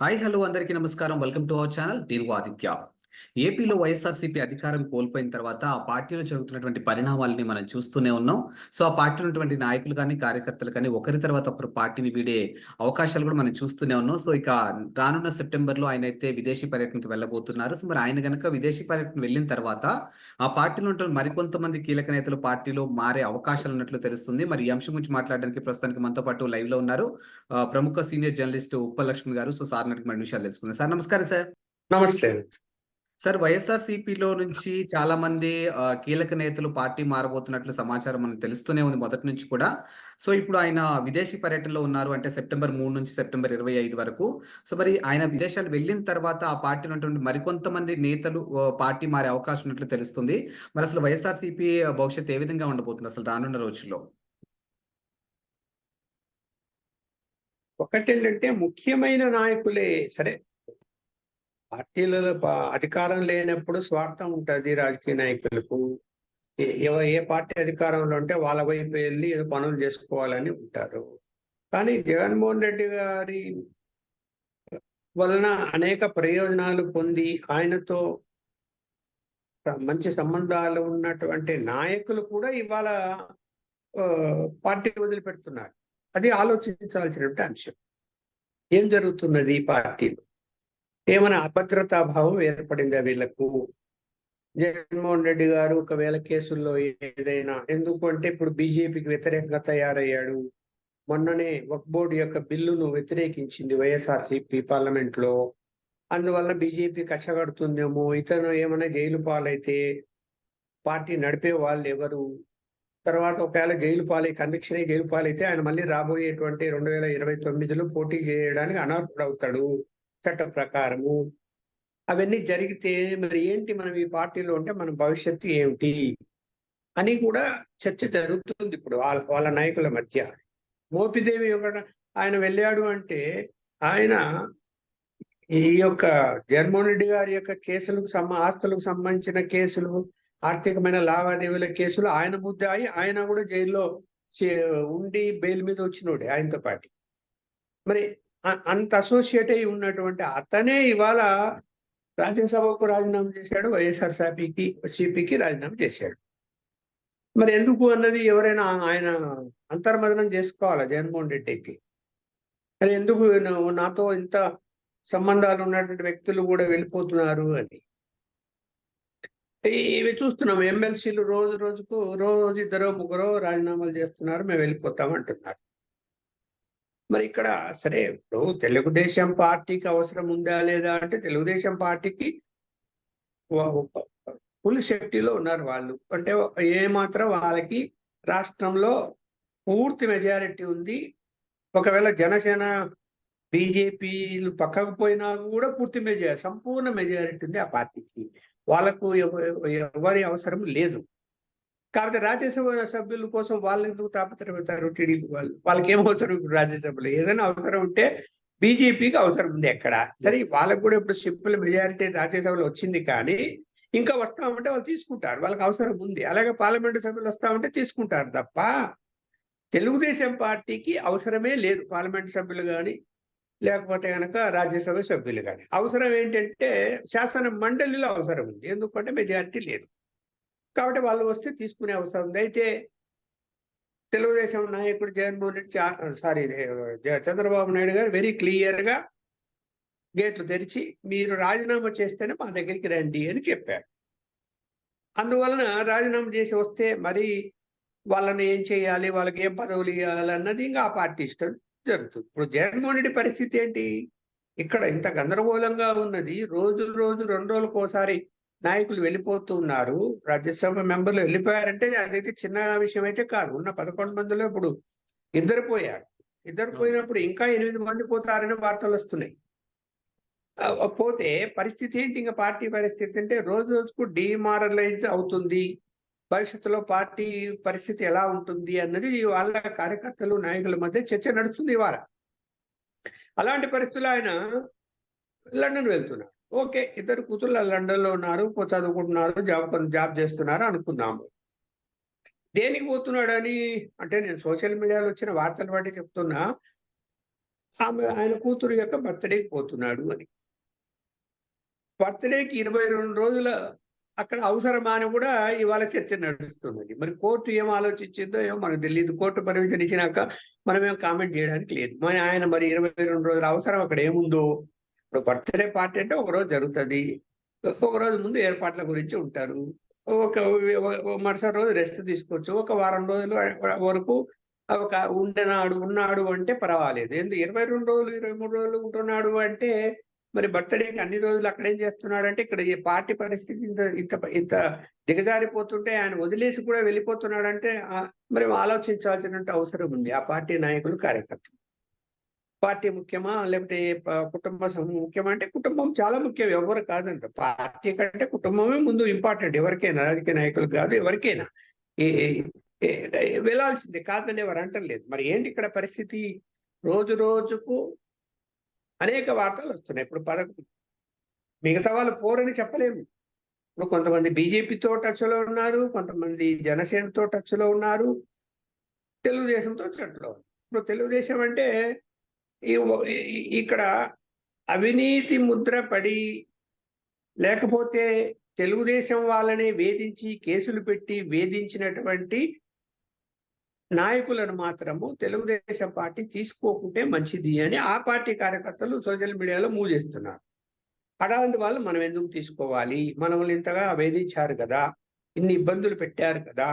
Hi hello అందరికీ నమస్కారం. Welcome to our channel నేను ఆదిత్య. ఏపీలో వైఎస్ఆర్సీపీ అధికారం కోల్పోయిన తర్వాత ఆ పార్టీలో జరుగుతున్నటువంటి పరిణామాలని మనం చూస్తూనే ఉన్నాం. సో ఆ పార్టీలో ఉన్నటువంటి నాయకులు కానీ కార్యకర్తలు కానీ ఒకరి తర్వాత ఒకరు పార్టీని వీడే అవకాశాలు కూడా మనం చూస్తూనే ఉన్నాం. సో ఇక రానున్న సెప్టెంబర్లో ఆయన అయితే విదేశీ పర్యటనకి వెళ్ళబోతున్నారు. సో మరి ఆయన గనక విదేశీ పర్యటన వెళ్ళిన తర్వాత ఆ పార్టీలో ఉన్న మరికొంతమంది కీలక నేతలు పార్టీలో మారే అవకాశాలు ఉన్నట్లు తెలుస్తుంది. మరి ఈ అంశం గురించి మాట్లాడడానికి ప్రస్తుతానికి మనతో పాటు లైవ్ లో ఉన్నారు ప్రముఖ సీనియర్ జర్నలిస్ట్ ఉప్పలక్ష్మి గారు. సో సార్ నడికి మరి విషయాలు తెలుసుకుందాం. సార్ నమస్కారం సార్. నమస్తే. సార్ వైఎస్ఆర్‌సీపీలో నుంచి చాలా మంది కీలక నేతలు పార్టీ మారబోతున్నట్లు సమాచారం మనకు తెలుస్తూనే ఉంది మొదటి నుంచి కూడా. సో ఇప్పుడు ఆయన విదేశీ పర్యటనలో ఉన్నారు. అంటే సెప్టెంబర్ 3 నుంచి సెప్టెంబర్ 25 వరకు. సో మరి ఆయన విదేశాలు వెళ్ళిన తర్వాత ఆ పార్టీలో ఉన్నటువంటి మరికొంతమంది నేతలు పార్టీ మారే అవకాశం ఉన్నట్లు తెలుస్తుంది. మరి అసలు వైఎస్ఆర్‌సీపీ భవిష్యత్తు ఏ విధంగా ఉండబోతుంది అసలు రానున్న రోజుల్లో? ఒకటేంటంటే ముఖ్యమైన నాయకులే సరే, పార్టీలలో అధికారం లేనప్పుడు స్వార్థం ఉంటది రాజకీయ నాయకులకు. ఏ పార్టీ అధికారంలో ఉంటే వాళ్ళ వైపు వెళ్ళి ఏదో పనులు చేసుకోవాలని ఉంటారు. కానీ జగన్మోహన్ రెడ్డి గారి వలన అనేక ప్రయోజనాలు పొంది ఆయనతో మంచి సంబంధాలు ఉన్నటువంటి నాయకులు కూడా ఇవాళ పార్టీ వదిలిపెడుతున్నారు. అది ఆలోచించాల్సినటువంటి అంశం. ఏం జరుగుతున్నది ఈ పార్టీలో? ఏమైనా అభద్రతా భావం ఏర్పడిందా వీళ్లకు? జగన్మోహన్ రెడ్డి గారు ఒకవేళ కేసుల్లో ఏదైనా, ఎందుకంటే ఇప్పుడు బీజేపీకి వ్యతిరేకంగా తయారయ్యాడు. మొన్ననే వక్ఫ్ బోర్డు యొక్క బిల్లును వ్యతిరేకించింది వైఎస్ఆర్సీపీ పార్లమెంట్ లో. అందువల్ల బీజేపీ కచ్చగడుతుందేమో, ఇతను ఏమైనా జైలు పాలైతే పార్టీ నడిపే వాళ్ళు ఎవరు? తర్వాత ఒకవేళ జైలు పాలై కన్విక్షన్ జైలు పాలైతే ఆయన మళ్ళీ రాబోయేటువంటి 2029లో పోటీ చేయడానికి అనర్హుడవుతాడు చట్ట ప్రకారము. అవన్నీ జరిగితే మరి ఏంటి మనం ఈ పార్టీలో ఉంటే మన భవిష్యత్తు ఏమిటి అని కూడా చర్చ జరుగుతుంది ఇప్పుడు వాళ్ళ నాయకుల మధ్య. మోపిదేవి ఆయన వెళ్ళాడు అంటే ఆయన ఈ యొక్క జగన్మోహన్ రెడ్డి గారి యొక్క కేసులకు ఆస్తులకు సంబంధించిన కేసులు, ఆర్థికమైన లావాదేవీల కేసులు ఆయన ముద్దాయి, ఆయన కూడా జైల్లో ఉండి బెయిల్ మీద వచ్చినోడే ఆయనతో పాటు. మరి అంత అసోసియేట్ అయి ఉన్నటువంటి అతనే ఇవాళ రాజ్యసభకు రాజీనామా చేశాడు, సిపికి రాజీనామా చేశాడు. మరి ఎందుకు అన్నది ఎవరైనా ఆయన అంతర్మదనం చేసుకోవాలా జగన్మోహన్ రెడ్డి అయితే. మరి ఎందుకు నాతో ఇంత సంబంధాలు ఉన్నటువంటి వ్యక్తులు కూడా వెళ్ళిపోతున్నారు అని ఇవి చూస్తున్నాం. ఎమ్మెల్సీలు రోజు ఇద్దరో ముగ్గురో రాజీనామాలు చేస్తున్నారు, మేము వెళ్ళిపోతాం అంటున్నారు. మరి ఇక్కడ సరే, ఇప్పుడు తెలుగుదేశం పార్టీకి అవసరం ఉందా లేదా అంటే, తెలుగుదేశం పార్టీకి ఫుల్ శక్తిలో ఉన్నారు వాళ్ళు. అంటే ఏమాత్రం వాళ్ళకి రాష్ట్రంలో పూర్తి మెజారిటీ ఉంది. ఒకవేళ జనసేన బీజేపీలు పక్కకు పోయినా కూడా పూర్తి మెజారిటీ, సంపూర్ణ మెజారిటీ ఉంది ఆ పార్టీకి. వాళ్ళకు ఎవరి అవసరం లేదు. కాబట్టి రాజ్యసభ సభ్యుల కోసం వాళ్ళు ఎందుకు తాపత్రయపడతారు టీడీపీ వాళ్ళు? వాళ్ళకి ఏం అవసరం ఇప్పుడు రాజ్యసభలో? ఏదైనా అవసరం ఉంటే బీజేపీకి అవసరం ఉంది ఎక్కడ? సరే, వాళ్ళకు కూడా ఇప్పుడు సింపుల్ మెజారిటీ రాజ్యసభలో వచ్చింది, కానీ ఇంకా వస్తామంటే వాళ్ళు తీసుకుంటారు, వాళ్ళకి అవసరం ఉంది. అలాగే పార్లమెంటు సభ్యులు వస్తామంటే తీసుకుంటారు తప్ప తెలుగుదేశం పార్టీకి అవసరమే లేదు పార్లమెంటు సభ్యులు కానీ, లేకపోతే కనుక రాజ్యసభ సభ్యులు కానీ. అవసరం ఏంటంటే శాసన మండలిలో అవసరం ఉంది, ఎందుకంటే మెజారిటీ లేదు. కాబట్టి వాళ్ళు వస్తే తీసుకునే అవసరం ఉంది. అయితే తెలుగుదేశం నాయకుడు జగన్మోహన్ రెడ్డి చంద్రబాబు నాయుడు గారు వెరీ క్లియర్ గా గేట్లు తెరిచి మీరు రాజీనామా చేస్తేనే మా దగ్గరికి రండి అని చెప్పారు. అందువలన రాజీనామా చేసి వస్తే మరి వాళ్ళని ఏం చేయాలి, వాళ్ళకి ఏం పదవులు ఇవ్వాలి అన్నది ఇంకా ఆ పార్టీ ఇష్టం జరుగుతుంది. ఇప్పుడు జగన్మోహన్ రెడ్డి పరిస్థితి ఏంటి? ఇక్కడ ఇంత గందరగోళంగా ఉన్నది. రోజు 2 రోజులకు ఒకసారి నాయకులు వెళ్ళిపోతూ ఉన్నారు. రాజ్యసభ మెంబర్లు వెళ్ళిపోయారంటే అదైతే చిన్న విషయం అయితే కాదు. ఉన్న 11 మందిలో ఇప్పుడు ఇద్దరు పోయారు. ఇద్దరు పోయినప్పుడు ఇంకా 8 మంది పోతారని వార్తలు వస్తున్నాయి. పోతే పరిస్థితి ఏంటి? ఇంకా పార్టీ పరిస్థితి అంటే రోజు రోజుకు డిమారలైజ్ అవుతుంది. భవిష్యత్తులో పార్టీ పరిస్థితి ఎలా ఉంటుంది అన్నది వాళ్ళ కార్యకర్తలు నాయకుల మధ్య చర్చ నడుస్తుంది ఇవాళ. అలాంటి పరిస్థితుల్లో ఆయన లండన్ వెళ్తున్నారు. ఓకే, ఇద్దరు కూతుర్లు లండన్ లో ఉన్నారు, చదువుకుంటున్నారు, జాబ్ చేస్తున్నారు అనుకుందాము. దేనికి పోతున్నాడని అంటే, నేను సోషల్ మీడియాలో వచ్చిన వార్తలు బట్టి చెప్తున్నా, ఆయన కూతురు యొక్క బర్త్‌డేకి పోతున్నాడు అని. బర్త్‌డేకి 22 రోజుల అక్కడ అవసరమా అని కూడా ఇవాళ చర్చ నడుస్తున్నది. మరి కోర్టు ఏం ఆలోచించిందో ఏమో మనకు తెలీదు. కోర్టు పర్మిషన్ ఇచ్చినాక మనమేం కామెంట్ చేయడానికి లేదు. మరి ఆయన మరి 22 రోజుల అవసరం అక్కడ ఏముందో, ఇప్పుడు బర్త్‌డే పార్టీ అంటే ఒకరోజు జరుగుతది. ఒకరోజు ముందు ఏర్పాట్ల గురించి ఉంటారు. ఒక మరుసటి రోజు రెస్ట్ తీసుకోవచ్చు. ఒక వారం రోజులు వరకు ఒక ఉన్నాడు అంటే పర్వాలేదు. 22 రోజులు, 23 రోజులు ఉంటున్నాడు అంటే మరి బర్త్‌డేకి అన్ని రోజులు అక్కడేం చేస్తున్నాడంటే, ఇక్కడ ఈ పార్టీ పరిస్థితి ఇంత ఇంత ఇంత దిగజారిపోతుంటే ఆయన వదిలేసి కూడా వెళ్ళిపోతున్నాడంటే మరి ఆలోచించాల్సినటువంటి అవసరం ఉంది ఆ పార్టీ నాయకులు, కార్యకర్తలు. పార్టీ ముఖ్యమా? లేకపోతే కుటుంబ ముఖ్యమా అంటే కుటుంబం చాలా ముఖ్యం. ఎవ్వరు కాదంటారు. పార్టీ కంటే కుటుంబమే ముందు ఇంపార్టెంట్ ఎవరికైనా, రాజకీయ నాయకులకు కాదు ఎవరికైనా. ఈ వెళ్ళాల్సిందే, కాదని ఎవరు అంటలేదు. మరి ఏంటి ఇక్కడ పరిస్థితి? రోజు రోజుకు అనేక వార్తలు వస్తున్నాయి. ఇప్పుడు మిగతా వాళ్ళు పోరని చెప్పలేము. ఇప్పుడు కొంతమంది బీజేపీతో టచ్‌లో ఉన్నారు, కొంతమంది జనసేనతో టచ్‌లో ఉన్నారు, తెలుగుదేశంతో టచ్‌లో ఉన్నారు. ఇప్పుడు తెలుగుదేశం అంటే ఇక్కడ అవినీతి ముద్ర పడి, లేకపోతే తెలుగుదేశం వాళ్ళని వేధించి కేసులు పెట్టి వేధించినటువంటి నాయకులను మాత్రము తెలుగుదేశం పార్టీ తీసుకోకుంటే మంచిది అని ఆ పార్టీ కార్యకర్తలు సోషల్ మీడియాలో మూవ్ చేస్తున్నారు. అలాంటి వాళ్ళు మనం ఎందుకు తీసుకోవాలి? మనల్ని ఇంతగా వేధించారు కదా, ఇన్ని ఇబ్బందులు పెట్టారు కదా,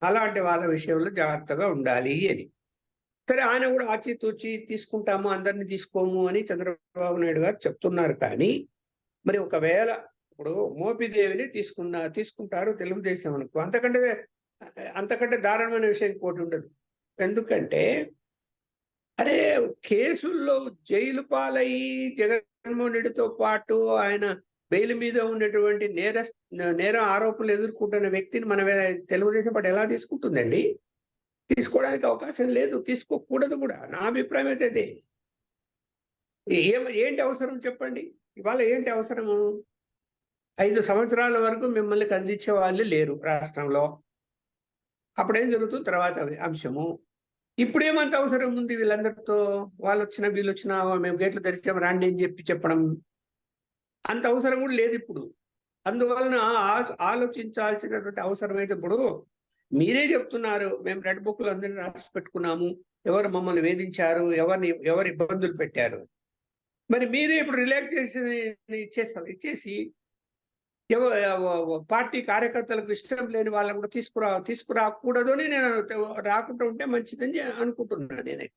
అలాంటి వాళ్ళ విషయంలో జాగ్రత్తగా ఉండాలి అని. సరే, ఆయన కూడా ఆచితూచి తీసుకుంటాము, అందరినీ తీసుకోము అని చంద్రబాబు నాయుడు గారు చెప్తున్నారు. కానీ మరి ఒకవేళ ఇప్పుడు మోపిదేవిని తీసుకుంటారు తెలుగుదేశం అనుకో, అంతకంటే దారుణమైన విషయం ఇంకోటి ఉండదు. ఎందుకంటే అరే కేసుల్లో జైలు పాలయ్యి జగన్మోహన్ రెడ్డితో పాటు ఆయన బెయిల్ మీద ఉన్నటువంటి నేర ఆరోపణలు ఎదుర్కొంటున్న వ్యక్తిని మన తెలుగుదేశం పార్టీ ఎలా తీసుకుంటుందండి? తీసుకోవడానికి అవకాశం లేదు, తీసుకోకూడదు కూడా. నా అభిప్రాయం అయితే అదే. ఏంటి అవసరం చెప్పండి? ఇవాళ ఏంటి అవసరము? 5 సంవత్సరాల వరకు మిమ్మల్ని కదిలించే వాళ్ళు లేరు రాష్ట్రంలో. అప్పుడేం జరుగుతుంది తర్వాత అంశము. ఇప్పుడేమంత అవసరం ఉంది వీళ్ళందరితో? వాళ్ళొచ్చినా వీళ్ళొచ్చినా మేము గేట్లు తెరిచాం రాండి అని చెప్పడం అంత అవసరం కూడా లేదు ఇప్పుడు. అందువలన ఆలోచించాల్సినటువంటి అవసరం అయితే ఇప్పుడు మీరే చెప్తున్నారు, మేము రెడ్ బుక్లు అందరినీ రాసి పెట్టుకున్నాము, ఎవరు మమ్మల్ని వేధించారు, ఎవరు ఇబ్బందులు పెట్టారు. మరి మీరే ఇప్పుడు రిలాక్సేషన్ ఇచ్చేసి పార్టీ కార్యకర్తలకు ఇష్టం లేని వాళ్ళని కూడా తీసుకురాకూడదు అని నేను రాకుండా ఉంటే మంచిదని అనుకుంటున్నాను నేనైతే.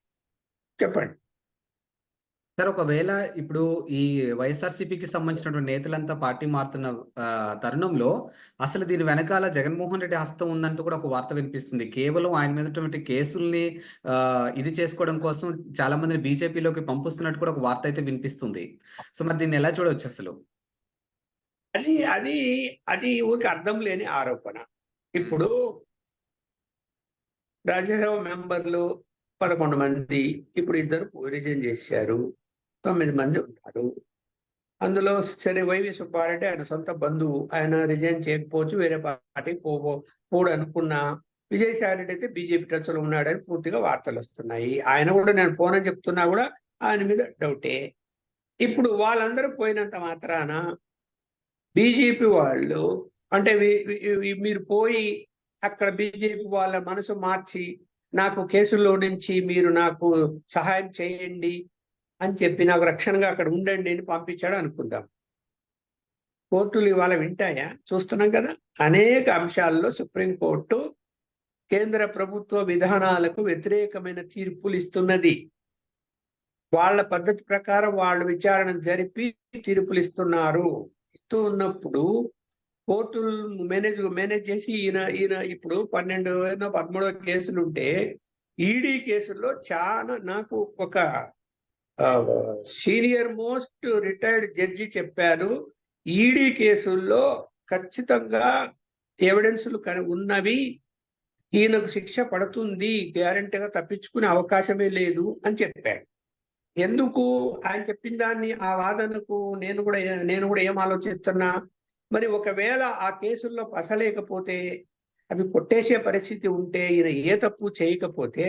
చెప్పండి. సార్, ఒకవేళ ఇప్పుడు ఈ వైఎస్ఆర్సీపీకి సంబంధించినటువంటి నేతలంతా పార్టీ మారుతున్న తరుణంలో అసలు దీని వెనకాల జగన్మోహన్ రెడ్డి హస్తం ఉందంటూ కూడా ఒక వార్త వినిపిస్తుంది. కేవలం ఆయన మీద కేసుల్ని ఇది చేసుకోవడం కోసం చాలా మందిని బీజేపీలోకి పంపిస్తున్నట్టు కూడా ఒక వార్త అయితే వినిపిస్తుంది. సో మరి దీన్ని ఎలా చూడవచ్చు అసలు? అది ఊరికి అర్థం లేని ఆరోపణ. ఇప్పుడు రాజ్యసభ మెంబర్లు 11 మంది, ఇప్పుడు 2 రిజైన్ చేశారు, 9 మంది ఉన్నారు. అందులో సరే వైవి సుబ్బారెడ్డి ఆయన సొంత బంధువు, ఆయన రిజైన్ చేయకపోవచ్చు, వేరే పార్టీకి పోడు అనుకున్నా. విజయసాయి రెడ్డి అయితే బీజేపీ టచ్‌లో ఉన్నాడని పూర్తిగా వార్తలు వస్తున్నాయి. ఆయన కూడా నేను పోనని చెప్తున్నా కూడా ఆయన మీద డౌటే. ఇప్పుడు వాళ్ళందరూ పోయినంత మాత్రాన బీజేపీ వాళ్ళు అంటే మీరు పోయి అక్కడ బీజేపీ వాళ్ళ మనసు మార్చి నాకు కేసుల్లో నుంచి మీరు నాకు సహాయం చేయండి అని చెప్పి నాకు రక్షణగా అక్కడ ఉండండి అని పంపించాడు అనుకుందాం. కోర్టులు ఇవాళ వింటాయా? చూస్తున్నాం కదా, అనేక అంశాల్లో సుప్రీంకోర్టు కేంద్ర ప్రభుత్వ విధానాలకు వ్యతిరేకమైన తీర్పులు ఇస్తున్నది. వాళ్ళ పద్ధతి ప్రకారం వాళ్ళు విచారణ జరిపి తీర్పులు ఇస్తూ ఉన్నప్పుడు కోర్టులు మేనేజ్ చేసి ఈయన ఇప్పుడు 13వ కేసులు ఉంటే ఈడీ కేసుల్లో చాలా నాకు ఒక సీనియర్ మోస్ట్ రిటైర్డ్ జడ్జి చెప్పారు, ఈడీ కేసుల్లో ఖచ్చితంగా ఎవిడెన్స్లు ఉన్నవి, ఈయనకు శిక్ష పడుతుంది, గ్యారెంటీగా తప్పించుకునే అవకాశమే లేదు అని చెప్పాడు. ఎందుకు ఆయన చెప్పిన దాన్ని ఆ వాదనకు నేను కూడా ఏం ఆలోచిస్తున్నా, మరి ఒకవేళ ఆ కేసుల్లో పసలేకపోతే అవి కొట్టేసే పరిస్థితి ఉంటే, ఈయన ఏ తప్పు చేయకపోతే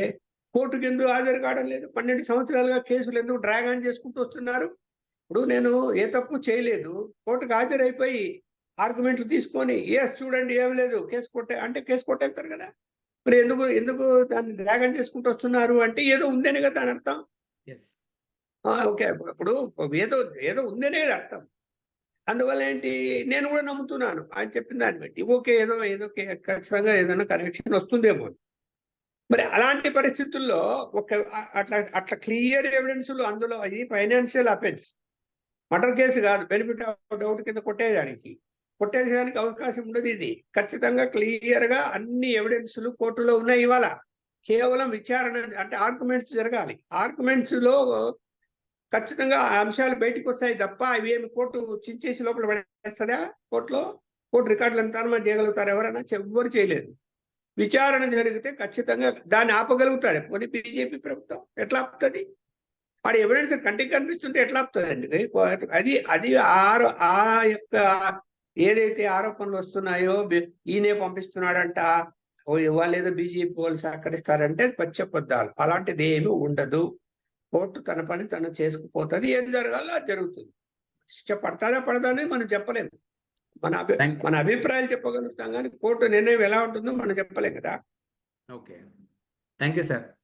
కోర్టుకు ఎందుకు హాజరు కావడం లేదు? 12 సంవత్సరాలుగా కేసులు ఎందుకు డ్రాగ్ ఆన్ చేసుకుంటూ వస్తున్నారు? ఇప్పుడు నేను ఏ తప్పు చేయలేదు, కోర్టుకు హాజరైపోయి ఆర్గ్యుమెంట్లు తీసుకొని చూడండి ఏం లేదు కేసు అంటే కేసు కొట్టేస్తారు కదా. మరి ఎందుకు ఎందుకు దాన్ని డ్రాగ్ ఆన్ చేసుకుంటూ వస్తున్నారు అంటే ఏదో ఉందనే కదా దాని అర్థం. ఎస్. ఓకే. ఇప్పుడు ఏదో ఏదో ఉందనే అర్థం. అందువల్ల ఏంటి, నేను కూడా నమ్ముతున్నాను ఆయన చెప్పిన దాన్ని బట్టి. ఓకే, ఏదో ఏదో ఖచ్చితంగా ఏదైనా కనెక్షన్ వస్తుందేమో అని. మరి అలాంటి పరిస్థితుల్లో అట్లా అట్లా క్లియర్ ఎవిడెన్స్‌లు అందులో అది ఫైనాన్షియల్ అఫెన్స్. మర్డర్ కేసు కాదు. బెనిఫిట్ ఆఫ్ డౌట్ కింద కొట్టేయడానికి అవకాశం ఉండదు ఇది. ఖచ్చితంగా క్లియర్‌గా అన్ని ఎవిడెన్స్‌లు కోర్టులో ఉన్నాయి ఇవాళ. కేవలం విచారణ అంటే ఆర్గ్యుమెంట్స్ జరగాలి. ఆర్గ్యుమెంట్స్‌లో ఖచ్చితంగా ఆ అంశాలు బయటికొస్తాయి తప్ప అవేమి కోర్టు చించేసి లోపల పడేస్తదా కోర్టులో? కోర్టు రికార్డులను తారుమారు చేయగలుగుతారా ఎవరైనా? ఎవ్వరు చేయలేరు. విచారణ జరిగితే ఖచ్చితంగా దాన్ని ఆపగలుగుతారు. పోనీ బీజేపీ ప్రభుత్వం ఎట్లా ఆపుతుంది? వాడి ఎవిడెన్స్ కంటికి కనిపిస్తుంటే ఎట్లా ఆపుతుందండి? అది అది ఆ యొక్క ఏదైతే ఆరోపణలు వస్తున్నాయో ఈయనే పంపిస్తున్నాడంట, వాళ్ళు ఏదో బీజేపీ వాళ్ళు సహకరిస్తారంటే పచ్చబద్దాలు. అలాంటిది ఏమీ ఉండదు. కోర్టు తన పని తను చేసుకుపోతుంది. ఏం జరగాలో అది జరుగుతుంది. శిక్ష పడతాదా పడదా అనేది మనం చెప్పలేము. మన అభిప్రాయాలు చెప్పగలుగుతాం కానీ కోర్టు నిర్ణయం ఎలా ఉంటుందో మనం చెప్పలేం కదా. ఓకే. Thank you sir.